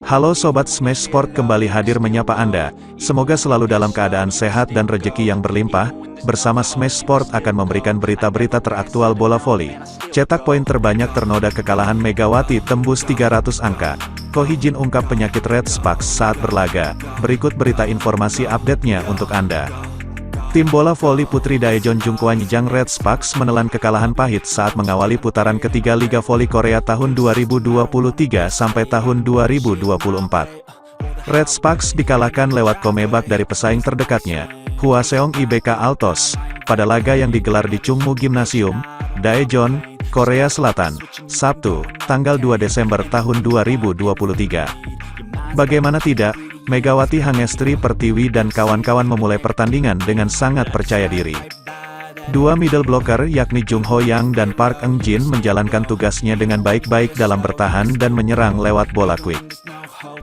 Halo Sobat Smash Sport, kembali hadir menyapa Anda. Semoga selalu dalam keadaan sehat dan rejeki yang berlimpah. Bersama Smash Sport akan memberikan berita-berita teraktual bola voli. Cetak poin terbanyak ternoda kekalahan Megawati tembus 300 angka. Ko Hee-jin ungkap penyakit Red Sparks saat berlaga. Berikut berita informasi update-nya untuk Anda. Tim bola voli putri Daejeon Jungkwan-jang Red Sparks menelan kekalahan pahit saat mengawali putaran ketiga Liga Voli Korea tahun 2023 sampai tahun 2024. Red Sparks dikalahkan lewat komebak dari pesaing terdekatnya, Hwaseong IBK Altos, pada laga yang digelar di Chungmu Gymnasium, Daejeon, Korea Selatan, Sabtu, tanggal 2 Desember tahun 2023. Bagaimana tidak, Megawati Hangestri Pertiwi dan kawan-kawan memulai pertandingan dengan sangat percaya diri. Dua middle blocker yakni Jung Ho Yang dan Park Eung Jin menjalankan tugasnya dengan baik-baik dalam bertahan dan menyerang lewat bola quick.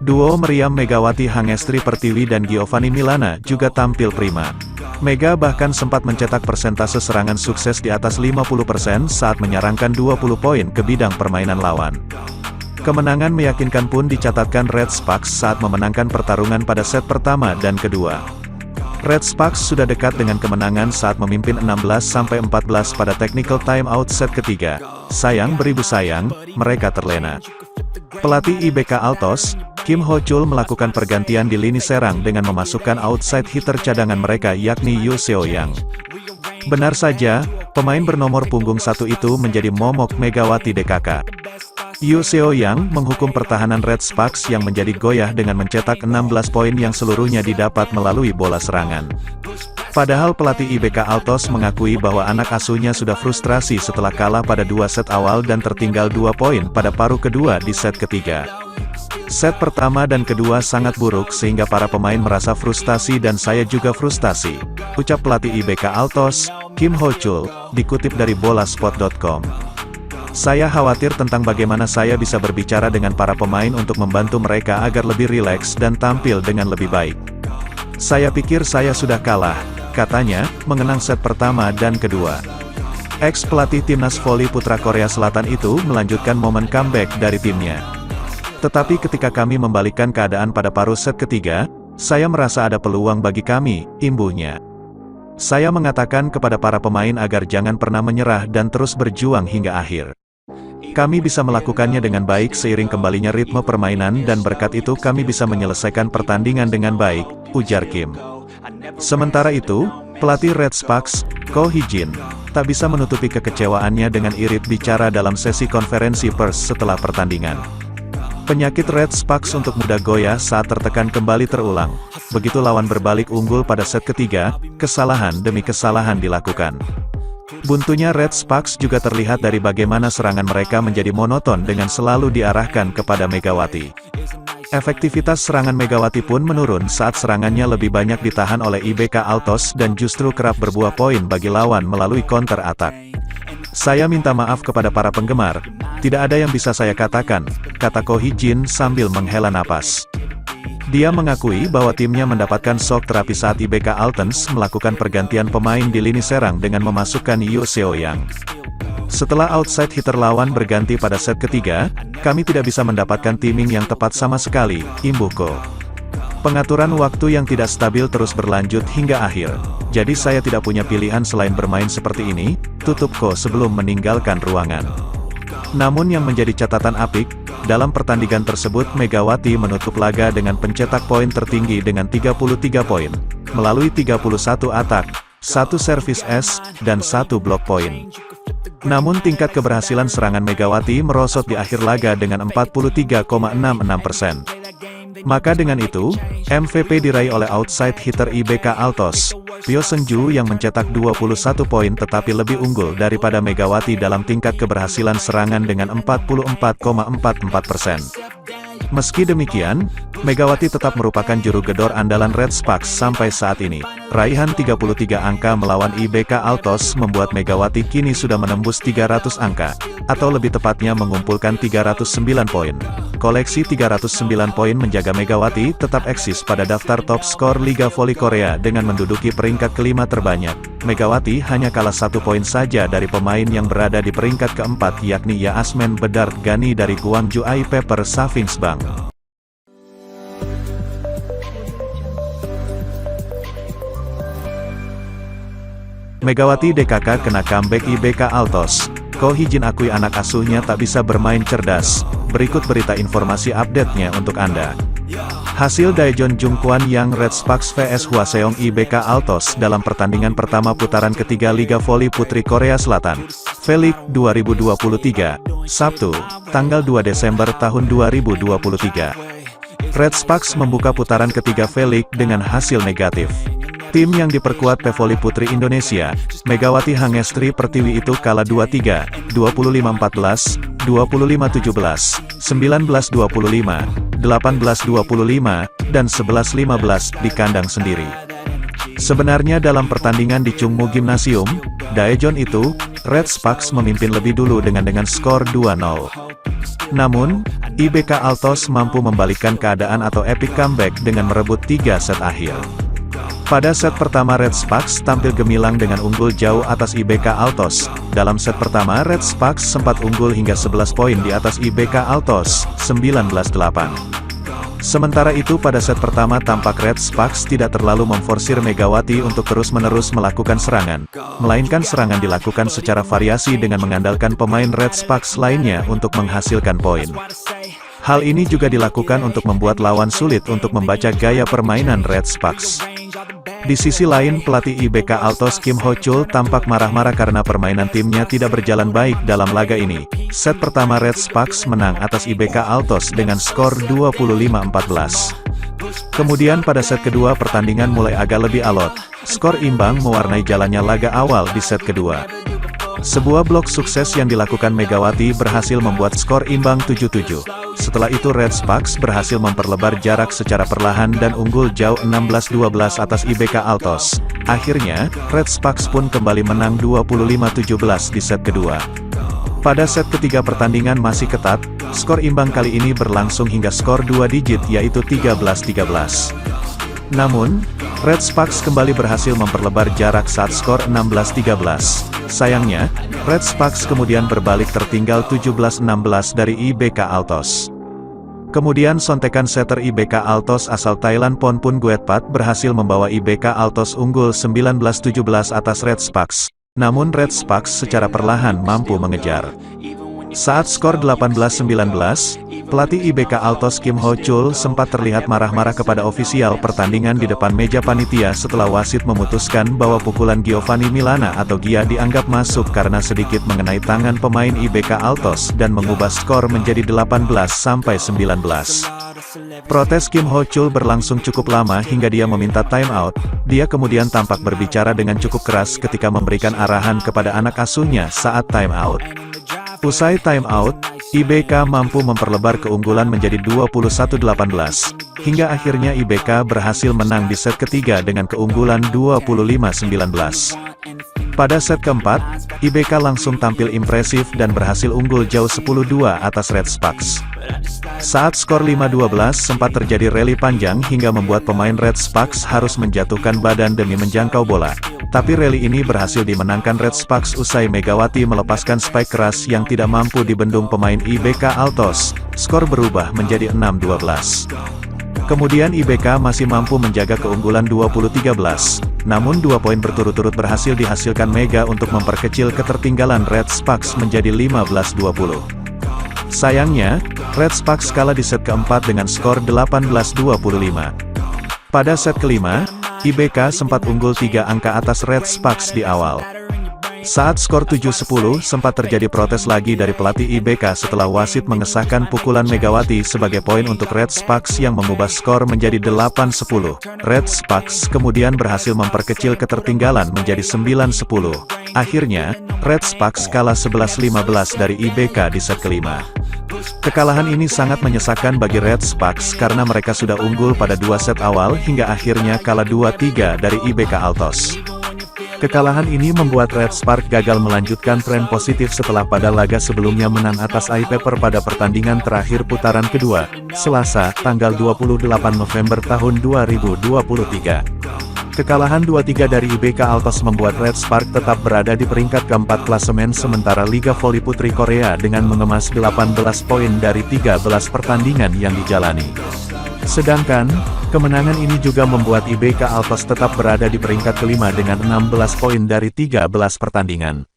Duo meriam Megawati Hangestri Pertiwi dan Giovanni Milana juga tampil prima. Mega bahkan sempat mencetak persentase serangan sukses di atas 50% saat menyarankan 20 poin ke bidang permainan lawan. Kemenangan meyakinkan pun dicatatkan Red Sparks saat memenangkan pertarungan pada set pertama dan kedua. Red Sparks sudah dekat dengan kemenangan saat memimpin 16-14 pada technical timeout set ketiga. Sayang beribu sayang, mereka terlena. Pelatih IBK Altos, Kim Ho-chul melakukan pergantian di lini serang dengan memasukkan outside hitter cadangan mereka yakni Yoo Seo-yang. Benar saja, pemain bernomor punggung 1 itu menjadi momok Megawati DKK. Yoo Seo-yang menghukum pertahanan Red Sparks yang menjadi goyah dengan mencetak 16 poin yang seluruhnya didapat melalui bola serangan. Padahal pelatih IBK Altos mengakui bahwa anak asuhnya sudah frustrasi setelah kalah pada 2 set awal dan tertinggal 2 poin pada paruh kedua di set ketiga. Set pertama dan kedua sangat buruk sehingga para pemain merasa frustasi dan saya juga frustasi, ucap pelatih IBK Altos, Kim Ho-chul, dikutip dari bolaspot.com. Saya khawatir tentang bagaimana saya bisa berbicara dengan para pemain untuk membantu mereka agar lebih rileks dan tampil dengan lebih baik. Saya pikir saya sudah kalah, katanya, mengenang set pertama dan kedua. Ex-pelatih timnas voli putra Korea Selatan itu melanjutkan momen comeback dari timnya. Tetapi ketika kami membalikkan keadaan pada paruh set ketiga, saya merasa ada peluang bagi kami, imbuhnya. Saya mengatakan kepada para pemain agar jangan pernah menyerah dan terus berjuang hingga akhir. Kami bisa melakukannya dengan baik seiring kembalinya ritme permainan dan berkat itu kami bisa menyelesaikan pertandingan dengan baik, ujar Kim. Sementara itu, pelatih Red Sparks, Ko Hee-jin, tak bisa menutupi kekecewaannya dengan irit bicara dalam sesi konferensi pers setelah pertandingan. Penyakit Red Sparks untuk mudah goyah saat tertekan kembali terulang. Begitu lawan berbalik unggul pada set ketiga, kesalahan demi kesalahan dilakukan. Buntunya Red Sparks juga terlihat dari bagaimana serangan mereka menjadi monoton dengan selalu diarahkan kepada Megawati. Efektivitas serangan Megawati pun menurun saat serangannya lebih banyak ditahan oleh IBK Altos dan justru kerap berbuah poin bagi lawan melalui counter attack. Saya minta maaf kepada para penggemar, tidak ada yang bisa saya katakan, kata Ko Hee-jin sambil menghela napas. Dia mengakui bahwa timnya mendapatkan shock terapi saat IBK Altos melakukan pergantian pemain di lini serang dengan memasukkan Yoo Seo-yang. Setelah outside hitter lawan berganti pada set ketiga, kami tidak bisa mendapatkan timing yang tepat sama sekali, imbuh Ko. Pengaturan waktu yang tidak stabil terus berlanjut hingga akhir, jadi saya tidak punya pilihan selain bermain seperti ini, tutup Ko sebelum meninggalkan ruangan. Namun yang menjadi catatan apik, dalam pertandingan tersebut Megawati menutup laga dengan pencetak poin tertinggi dengan 33 poin, melalui 31 atak, 1 servis es, dan 1 blok poin. Namun tingkat keberhasilan serangan Megawati merosot di akhir laga dengan 43,66%. Maka dengan itu, MVP diraih oleh outside hitter IBK Altos, Pyo Seung-ju yang mencetak 21 poin tetapi lebih unggul daripada Megawati dalam tingkat keberhasilan serangan dengan 44,44%. Meski demikian, Megawati tetap merupakan juru gedor andalan Red Sparks sampai saat ini. Raihan 33 angka melawan IBK Altos membuat Megawati kini sudah menembus 300 angka, atau lebih tepatnya mengumpulkan 309 poin. Koleksi 309 poin menjaga Megawati tetap eksis pada daftar top skor Liga Voli Korea dengan menduduki peringkat kelima terbanyak. Megawati hanya kalah 1 poin saja dari pemain yang berada di peringkat keempat yakni Yaasmen Bedard Gani dari Gwangju Pepper Savings Bank. Megawati DKK kena comeback IBK Altos. Ko Hee-jin akui anak asuhnya tak bisa bermain cerdas. Berikut berita informasi update-nya untuk Anda. Hasil Daejeon Jungkwan Yang Red Sparks vs Hwaseong IBK Altos dalam pertandingan pertama putaran ketiga Liga Voli Putri Korea Selatan, V-League 2023, Sabtu, tanggal 2 Desember tahun 2023. Red Sparks membuka putaran ketiga V-League dengan hasil negatif. Tim yang diperkuat PVoli Putri Indonesia, Megawati Hangestri Pertiwi itu kalah 2-3, 25-14, 25-17, 19-25, 18-25, dan 11-15 di kandang sendiri. Sebenarnya dalam pertandingan di Chungmu Gymnasium, Daejeon itu, Red Sparks memimpin lebih dulu dengan skor 2-0. Namun, IBK Altos mampu membalikkan keadaan atau epic comeback dengan merebut 3 set akhir. Pada set pertama Red Sparks tampil gemilang dengan unggul jauh atas IBK Altos. Dalam set pertama Red Sparks sempat unggul hingga 11 poin di atas IBK Altos, 19-8. Sementara itu pada set pertama tampak Red Sparks tidak terlalu memforsir Megawati untuk terus-menerus melakukan serangan, melainkan serangan dilakukan secara variasi dengan mengandalkan pemain Red Sparks lainnya untuk menghasilkan poin. Hal ini juga dilakukan untuk membuat lawan sulit untuk membaca gaya permainan Red Sparks. Di sisi lain pelatih IBK Altos Kim Ho-chul tampak marah-marah karena permainan timnya tidak berjalan baik dalam laga ini. Set pertama Red Sparks menang atas IBK Altos dengan skor 25-14. Kemudian pada set kedua pertandingan mulai agak lebih alot. Skor imbang mewarnai jalannya laga awal di set kedua. Sebuah blok sukses yang dilakukan Megawati berhasil membuat skor imbang 7-7. Setelah itu Red Sparks berhasil memperlebar jarak secara perlahan dan unggul jauh 16-12 atas IBK Altos. Akhirnya, Red Sparks pun kembali menang 25-17 di set kedua. Pada set ketiga pertandingan masih ketat, skor imbang kali ini berlangsung hingga skor 2 digit yaitu 13-13. Namun, Red Sparks kembali berhasil memperlebar jarak saat skor 16-13. Sayangnya, Red Sparks kemudian berbalik tertinggal 17-16 dari IBK Altos. Kemudian sontekan setter IBK Altos asal Thailand Ponpun Guetpat berhasil membawa IBK Altos unggul 19-17 atas Red Sparks. Namun Red Sparks secara perlahan mampu mengejar. Saat skor 18-19, pelatih IBK Altos Kim Ho-chul sempat terlihat marah-marah kepada ofisial pertandingan di depan meja panitia setelah wasit memutuskan bahwa pukulan Giovanni Milana atau Gia dianggap masuk karena sedikit mengenai tangan pemain IBK Altos dan mengubah skor menjadi 18-19. Protes Kim Ho-chul berlangsung cukup lama hingga dia meminta time out. Dia kemudian tampak berbicara dengan cukup keras ketika memberikan arahan kepada anak asuhnya saat time out. Usai time out, IBK mampu memperlebar keunggulan menjadi 21-18, hingga akhirnya IBK berhasil menang di set ketiga dengan keunggulan 25-19. Pada set keempat, IBK langsung tampil impresif dan berhasil unggul jauh 10-2 atas Red Sparks. Saat skor 5-12 sempat terjadi rally panjang hingga membuat pemain Red Sparks harus menjatuhkan badan demi menjangkau bola. Tapi rally ini berhasil dimenangkan Red Sparks usai Megawati melepaskan spike keras yang tidak mampu dibendung pemain IBK Altos. Skor berubah menjadi 6-12. Kemudian IBK masih mampu menjaga keunggulan 20-13. Namun 2 poin berturut-turut berhasil dihasilkan Mega untuk memperkecil ketertinggalan Red Sparks menjadi 15-20. Sayangnya, Red Sparks kalah di set keempat dengan skor 18-25. Pada set kelima, IBK sempat unggul 3 angka atas Red Sparks di awal. Saat skor 7-10 sempat terjadi protes lagi dari pelatih IBK setelah wasit mengesahkan pukulan Megawati sebagai poin untuk Red Sparks yang mengubah skor menjadi 8-10. Red Sparks kemudian berhasil memperkecil ketertinggalan menjadi 9-10. Akhirnya, Red Sparks kalah 11-15 dari IBK di set kelima. Kekalahan ini sangat menyesakan bagi Red Sparks karena mereka sudah unggul pada 2 set awal hingga akhirnya kalah 2-3 dari IBK Altos. Kekalahan ini membuat Red Sparks gagal melanjutkan tren positif setelah pada laga sebelumnya menang atas iPaper pada pertandingan terakhir putaran kedua, Selasa, tanggal 28 November tahun 2023. Kekalahan 2-3 dari IBK Altos membuat Red Sparks tetap berada di peringkat keempat klasemen sementara Liga Voli Putri Korea dengan mengemas 18 poin dari 13 pertandingan yang dijalani. Sedangkan, Kemenangan ini juga membuat IBK Altos tetap berada di peringkat kelima dengan 16 poin dari 13 pertandingan.